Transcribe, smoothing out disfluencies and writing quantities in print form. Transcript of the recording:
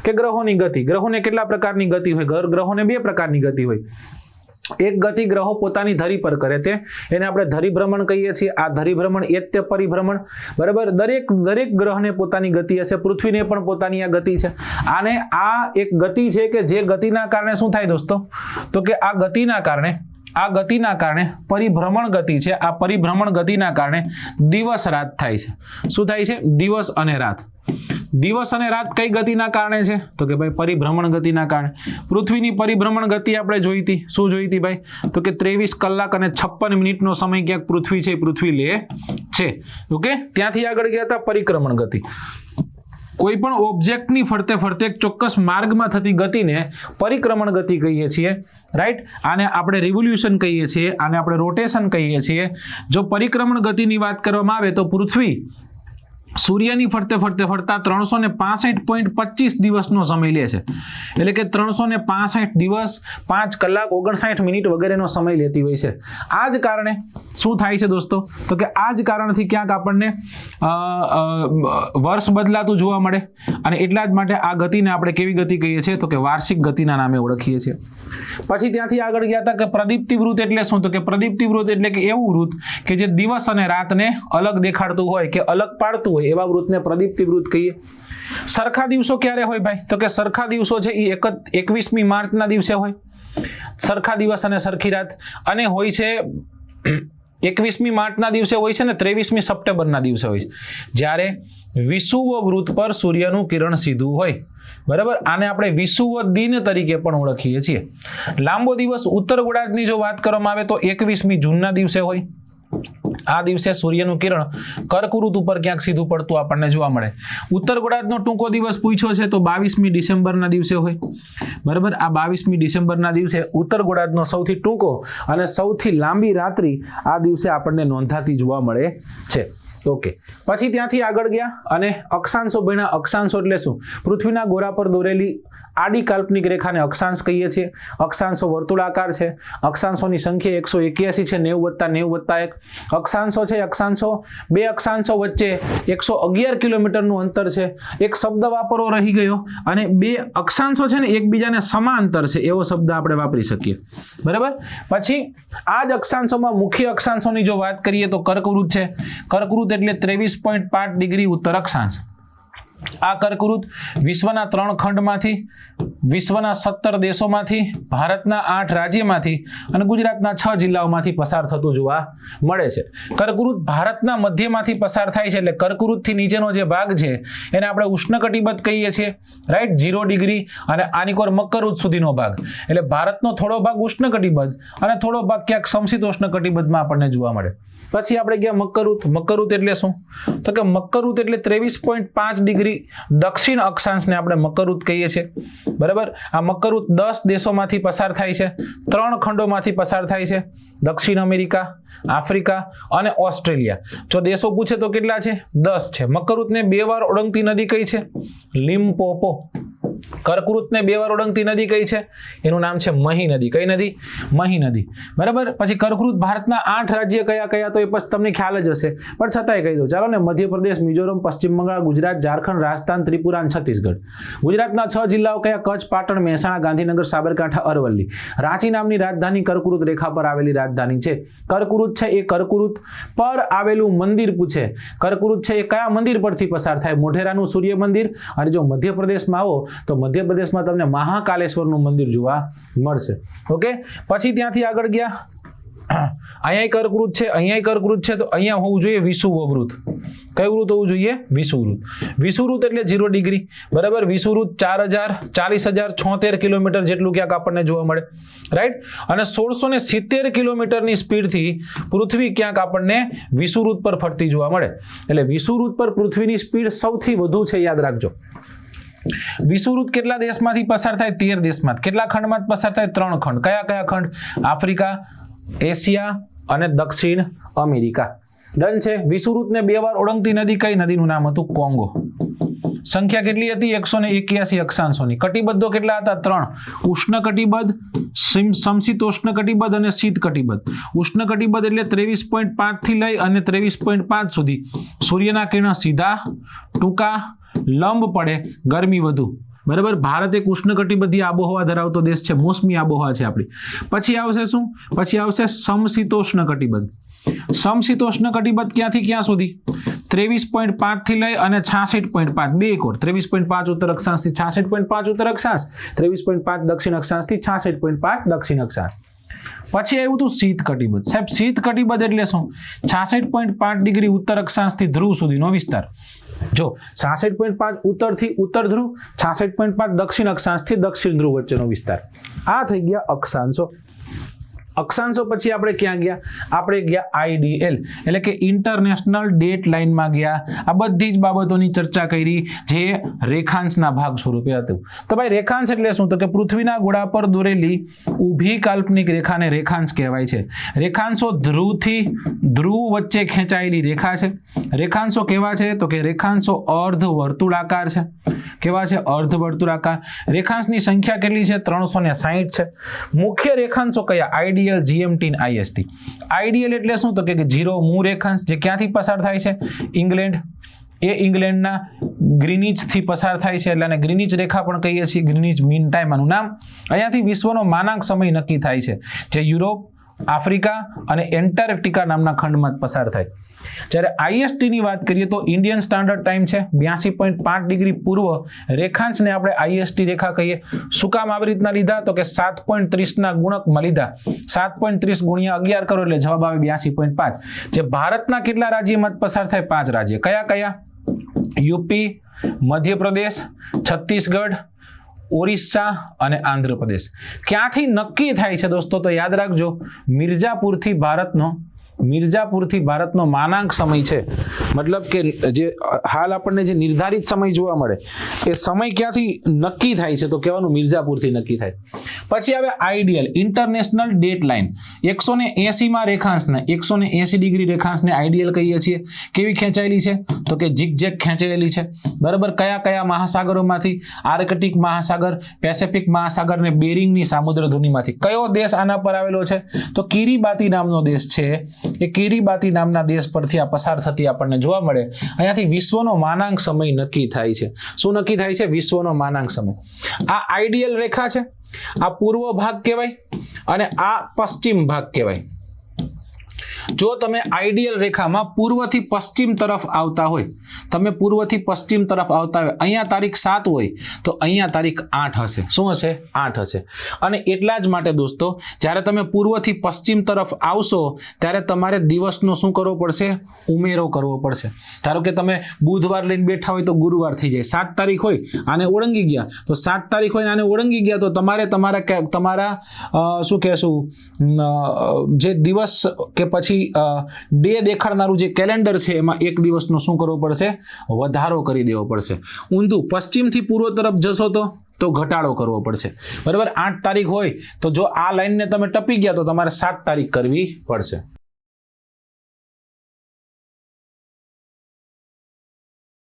કે ગ્રહોની ગતિ. ગ્રહોને કેટલા પ્રકારની ગતિ હોય? ગ્રહોને બે પ્રકારની ગતિ હોય. એક ગતિ ગ્રહો પોતાની ધરી પર કરે તે એને આપણે ધરીભ્રમણ કહીએ છીએ. આ ધરીભ્રમણ એત્ય પરિભ્રમણ, બરાબર. દરેક ગ્રહને પોતાની ગતિ હશે. પૃથ્વીને પણ પોતાની આ ગતિ છે. આને આ એક ગતિ છે કે જે ગતિના કારણે શું થાય દોસ્તો? તો કે આ ગતિના કારણે પરિભ્રમણ ગતિ છે. આ પરિભ્રમણ ગતિના કારણે દિવસ રાત થાય છે. શું થાય છે? દિવસ અને રાત. દિવસ અને રાત કઈ ગતિના કારણે છે? તો કે ભાઈ પરિભ્રમણ ગતિના કારણે. પૃથ્વીની પરિભ્રમણ ગતિ આપણે જોઈ હતી. શું જોઈ હતી ભાઈ? તો કે 23 કલાક અને 56 મિનિટનો સમય ક્યાંક પૃથ્વી છે પૃથ્વી લે છે. ઓકે, ત્યાંથી આગળ ગયા હતા પરિક્રમણ ગતિ. કોઈ પણ ઓબ્જેક્ટની ફરતે ફરતે એક ચોક્કસ માર્ગમાં થતી ગતિને પરિક્રમણ ગતિ કહીએ છીએ. રાઈટ, આને આપણે રિવોલ્યુશન કહીએ છીએ, આને આપણે રોટેશન કહીએ છીએ. જો પરિક્રમણ ગતિની વાત કરવામાં આવે તો પૃથ્વી સૂર્યની ફરતે ફરતા 365.25 દિવસનો સમય લે છે. એટલે કે 365 દિવસ 5 કલાક 59 મિનિટ વગેરેનો સમય લેતી હોય છે. આ જ કારણે શું થાય છે દોસ્તો? તો કે આ જ કારણથી ક્યાંક આપણને વર્ષ બદલાતું જોવા મળે અને એટલા જ માટે આ ગતિને આપણે કેવી ગતિ કહીએ છીએ? તો કે વાર્ષિક ગતિના નામે ઓળખીએ છીએ. પછી ત્યાંથી આગળ ગયા હતા કે પ્રદીપ્તિ વૃત્ત એટલે શું? તો કે પ્રદીપ્તિ વૃત્ત એટલે કે એવું વૃત્ત કે જે દિવસ અને રાતને અલગ દેખાડતું હોય કે અલગ પાડતું હોય એવા વૃત્તને પ્રદીપ્તિ વૃત્ત કહીએ. સરખા દિવસો ક્યારે હોય ભાઈ? તો કે સરખા દિવસો છે એ 21મી માર્ચના દિવસે હોય. સરખા દિવસ અને સરખી રાત. અને હોય છે 21મી માર્ચના દિવસે હોય છે ને 23મી સપ્ટેમ્બરના દિવસે હોય છે. જ્યારે વિષુવ વૃત્ત પર સૂર્યનું કિરણ સીધું હોય, બરાબર. આને આપણે વિષુવ દિન તરીકે પણ ઓળખીએ છીએ. લાંબો દિવસ ઉત્તર ગોળાર્ધની જો વાત કરવામાં આવે તો 21મી જૂનના દિવસે હોય. આ દિવસે સૂર્યનું કિરણ કર્કવૃત ઉપર ક્યાંક સીધું પડતું આપણને જોવા મળે. ઉત્તર ગોળાર્ધનો ટૂંકો દિવસ પૂછ્યો છે તો 22મી ડિસેમ્બરના દિવસે હોય, બરાબર. આ 22મી ડિસેમ્બરના દિવસે ઉત્તર ગોળાર્ધનો સૌથી ટૂંકો અને સૌથી લાંબી રાત્રિ આ દિવસે આપણને નોંધાતી જોવા મળે છે. ઓકે, પછી ત્યાંથી આગળ ગયા અને અક્ષાંશો ભણ્યા. અક્ષાંશો એટલે શું? પૃથ્વીના ગોળા પર દોરેલી આડી કાલ્પનિક રેખાને અક્ષાંશ કહીએ છીએ. અક્ષાંશો વર્તુળાકાર છે. અક્ષાંશોની સંખ્યા 181 છે. 90 + 90 + 1 અક્ષાંશો છે. અક્ષાંશો બે અક્ષાંશો વચ્ચે 111 કિલોમીટરનું અંતર છે. એક શબ્દ વાપરવો રહી ગયો અને બે અક્ષાંશો છે ને એકબીજાને સમાંતર છે એવો શબ્દ આપણે વાપરી શકીએ, બરાબર. પછી આ જ અક્ષાંશોમાં મુખ્ય અક્ષાંશોની જો વાત કરીએ તો કર્કવૃત છે. કર્કવૃત એટલે 23.5 ડિગ્રી ઉત્તર અક્ષાંશ. આ કર્કવૃત વિશ્વના 3 ખંડમાંથી, વિશ્વના 17 દેશોમાંથી, ભારતના 8 રાજ્યમાંથી અને ગુજરાતના 6 જિલ્લાઓમાંથી પસાર થતું જોવા મળે છે. કર્કવૃત ભારતના મધ્યમાંથી પસાર થાય છે. એટલે કર્કવૃતથી નીચેનો જે ભાગ છે એને આપણે ઉષ્ણકટિબંધ કહીએ છીએ. રાઈટ, 0 ડિગ્રી અને આની કોર મકરવૃત સુધીનો ભાગ. એટલે ભારતનો થોડો ભાગ ઉષ્ણકટિબંધ અને થોડો ભાગ ક્યાંક સમશીતોષ્ણ કટિબંધમાં આપણને જોવા મળે. પછી આપણે ગયા મકરવૃત. મકરવૃત એટલે શું? તો કે મકરવૃત એટલે 23.5 ડિગ્રી દક્ષિણ અક્ષાંશને આપણે મકરવૃત કહીએ છીએ, બરાબર. આ મકરવૃત 10 દેશોમાંથી પસાર થાય છે. 3 ખંડોમાંથી પસાર થાય છે. દક્ષિણ અમેરિકા, આફ્રિકા અને ઓસ્ટ્રેલિયા. જો દેશો પૂછે તો કેટલા છે? 10 છે. મકરવૃતને 2 વાર ઓળંગતી નદી કઈ છે? લિમ્પોપો. કર્કવૃતને 2 વાર ઓળંગતી નદી કઈ છે? એનું નામ છે મહી નદી. કઈ નદી? મહી નદી, બરાબર. પછી કર્કવૃત ભારતના 8 રાજ્ય કયા કયા? તો એ પછી તમને ખ્યાલ જ હશે, પણ છતાંય કહી દઉં ચાલો ને. મધ્યપ્રદેશ, મિઝોરમ, પશ્ચિમ બંગાળ, ગુજરાત, ઝારખંડ, રાજસ્થાન, ત્રિપુરા અને છત્તીસગઢ. ગુજરાતના 6 જિલ્લાઓ કયા? કચ્છ, પાટણ, મહેસાણા, ગાંધીનગર, સાબરકાંઠા, અરવલ્લી. રાંચી નામની રાજધાની કર્કવૃત રેખા પર આવેલી રાજધાની છે. કર્કવૃત છે એ કર્કવૃત પર આવેલું મંદિર પૂછે. કર્કવૃત છે એ કયા મંદિર પરથી પસાર થાય? મોઢેરાનું સૂર્ય મંદિર. અને જો મધ્યપ્રદેશમાં આવો તો મધ્યપ્રદેશમાં તમને મહાકાલેશ્વરનું મંદિર જોવા મળશે. ઓકે, પછી ત્યાંથી આગળ ગયા. અહીંયા કર્કવૃત છે, અહીંયા કર્કવૃત છે, તો અહીંયા હોવું જોઈએ વિષુવવૃત. કયું વૃત હોવું જોઈએ? વિષુવવૃત. વિષુવવૃત એટલે 0 ડિગ્રી, બરાબર. વિષુવવૃત 40,076 કિલોમીટર જેટલું ક્યાંક આપણને જોવા મળે, રાઈટ. અને 1670 કિલોમીટરની સ્પીડથી પૃથ્વી ક્યાંક આપણને વિષુવવૃત પર ફરતી જોવા મળે. એટલે વિષુવવૃત પર પૃથ્વીની સ્પીડ સૌથી વધુ છે, યાદ રાખજો. વિષુવવૃત કેટલા દેશમાંથી પસાર થાય? 13 દેશમાં. કેટલા ખંડમાં પસાર થાય? 3 ખંડ. કયા કયા ખંડ? આફ્રિકા, એશિયા અને દક્ષિણ અમેરિકા. ડન છે. વિષુવવૃતને 2 વાર ઓળંગતી નદી કઈ? નદીનું નામ હતું કોંગો. સંખ્યા કેટલી હતી? 181 અક્ષાંશોની. કટિબદ્ધો કેટલા હતા? 3. ઉષ્ણ કટિબદ્ધ, સમશીતોષ્ણ કટિબદ્ધ અને શીત કટિબદ્ધ. ઉષ્ણ કટિબદ્ધ એટલે 23.5 થી લઈ અને 23.5 સુધી સૂર્યના કિરણ સીધા, ટૂંકા, લંબ પડે, ગરમી વધુ. બરાબર. ભારત એક ઉષ્ણકટિબંધીય આબોહવા ધરાવતો દેશ છે, મોસમી આબોહવા છે આપણી. પછી આવશે શું? પછી આવશે સમશીતોષ્ણ કટિબંધ. સમશીતોષ્ણ કટિબંધ ક્યાંથી ક્યાં સુધી? 23.5 થી લઈ અને 66.5 બે કોર. 23.5 ઉત્તર અક્ષાંશથી 66.5 ઉત્તર અક્ષાંશ, 23.5 દક્ષિણ અક્ષાંશથી 66.5 દક્ષિણ અક્ષાંશ. પછી આવ્યું હતું શીત કટિબંધ. સાહેબ શીત કટિબંધ એટલે શું? 66.5 ડિગ્રી ઉત્તર અક્ષાંશથી ધ્રુવ સુધીનો વિસ્તાર. જો 66.5 ઉત્તરથી ઉત્તર ધ્રુવ, 66.5 દક્ષિણ અક્ષાંશથી દક્ષિણ ધ્રુવ વચ્ચેનો વિસ્તાર. આ થઈ ગયા અક્ષાંશો. અક્ષાંશો પછી આપણે ક્યાં ગયા? આપણે ગયા આઈડીએલ એટલે કે ઇન્ટરનેશનલ ડેટ લાઇનમાં ગયા. આ બધી જ બાબતોની ચર્ચા કરી જે રેખાંશના ભાગ સ્વરૂપે હતું. તો ભાઈ રેખાંશ એટલે શું? તો કે પૃથ્વીના ગોળા પર દોરેલી ઊભી કાલ્પનિક રેખાને રેખાંશ કહેવાય છે. રેખાંશો ધ્રુવથી ધ્રુવ વચ્ચે ખેંચાયેલી રેખા છે. રેખાંશો કેવા છે? તો કે રેખાંશો અર્ધ વર્તુળાકાર છે. કેવા છે? અર્ધ વર્તુળાકાર. રેખાંશની સંખ્યા કેટલી છે? 360 છે. મુખ્ય રેખાંશો કયા? આઈડીએલ, જીએમટી અને આઈએસટી. આઈડીએલ એટલે શું? તો કે 0 મૂળ રેખાંશ જે ક્યાંથી પસાર થાય છે? ઇંગ્લેન્ડ. એ ઇંગ્લેન્ડના ગ્રીનિચથી પસાર થાય છે એટલે આને ગ્રીનિચ રેખા પણ કહીએ છીએ. ગ્રીનિચ મીન ટાઈમ આનું નામ. અહીંયાથી વિશ્વનો માનાંક સમય નક્કી થાય છે જે યુરોપ, આફ્રિકા અને એન્ટાર્કટિકા નામના ખંડમાં પસાર થાય. જ્યારે આઈએસટી ની વાત કરીએ તો ઇન્ડિયન સ્ટાન્ડર્ડ ટાઈમ છે 82.5 ડિગ્રી પૂર્વ. રેખાંશને આપણે આઈએસટી રેખા કહીએ. શું કામ આવી રીતના લીધા? તો કે 7.30 ના ગુણકમાં લીધા. 7.30 ગુણ્યા 11 કરો એટલે જવાબ આવે 82.5. જે ભારતના કેટલા રાજ્યમાં પસાર થાય? 5 રાજ્ય. કયા કયા? યુપી, મધ્યપ્રદેશ, છત્તીસગઢ, ઓરિસ્સા અને આંધ્રપ્રદેશ. ક્યાંથી નક્કી થાય છે દોસ્તો? તો યાદ રાખજો, મિર્જાપુરથી ભારતનો માનાંક સમય છે. મતલબ કે જે હાલ આપણને જે નિર્ધારિત સમય જોવા મળે એ સમય ક્યાંથી નક્કી થાય છે? તો કહેવાનું મિર્જાપુરથી નક્કી થાય. પછી આવે આઈડીએલ, ઇન્ટરનેશનલ ડેટ લાઇન. 180માં રેખાંશને 180 ડિગ્રી રેખાંશને આઈડીએલ કહીએ છીએ. કેવી ખેંચાયેલી છે? તો કે ઝિગઝેગ ખેંચાયેલી છે. બરાબર. કયા કયા મહાસાગરોમાંથી? આર્કટિક મહાસાગર, પેસિફિક મહાસાગર ને બેરિંગની સામુદ્રધુનીમાંથી. કયો દેશ આના પર આવેલો છે? તો કિરીબાતી નામનો દેશ છે. એ કિરીબાતી નામના દેશ પરથી આ પસાર થતી આપણને જોવા મળે. અહીંયાથી વિશ્વનો માનાંક સમય નક્કી થાય છે. શું નક્કી થાય છે? વિશ્વનો માનાંક સમય. આ આઈડીએલ રેખા છે. આ પૂર્વ ભાગ કહેવાય અને આ પશ્ચિમ ભાગ કહેવાય. જો તમે આઈડીએલ રેખામાં પૂર્વથી પશ્ચિમ તરફ આવતા હોય, અહીંયા તારીખ 7 હોય તો અહીંયા તારીખ 8 હશે. શું હશે? 8 હશે. અને એટલા જ માટે દોસ્તો જ્યારે તમે પૂર્વથી પશ્ચિમ તરફ આવશો ત્યારે તમારે દિવસનો શું કરવો પડશે? ઉમેરો કરવો પડશે. ધારો કે તમે બુધવાર લઈને બેઠા હોય તો ગુરુવાર થઈ જાય. 7 તારીખ હોય આને ઓળંગી ગયા તો 7 તારીખ હોય આને ઓળંગી ગયા તો તમારે તમારા શું કહેશું જે દિવસ કે પછી ડે દેખાડનારું જે કેલેન્ડર છે એમાં એક દિવસનો શું કરવો પડશે? વધારો કરી દેવો પડશે. ઊંધું પશ્ચિમથી પૂર્વ તરફ જશો તો ઘટાડો કરવો પડશે. બરાબર. 8 તારીખ હોય તો જો આ લાઈનને તમે ટપી ગયા તો તમારે 7 તારીખ કરવી પડશે.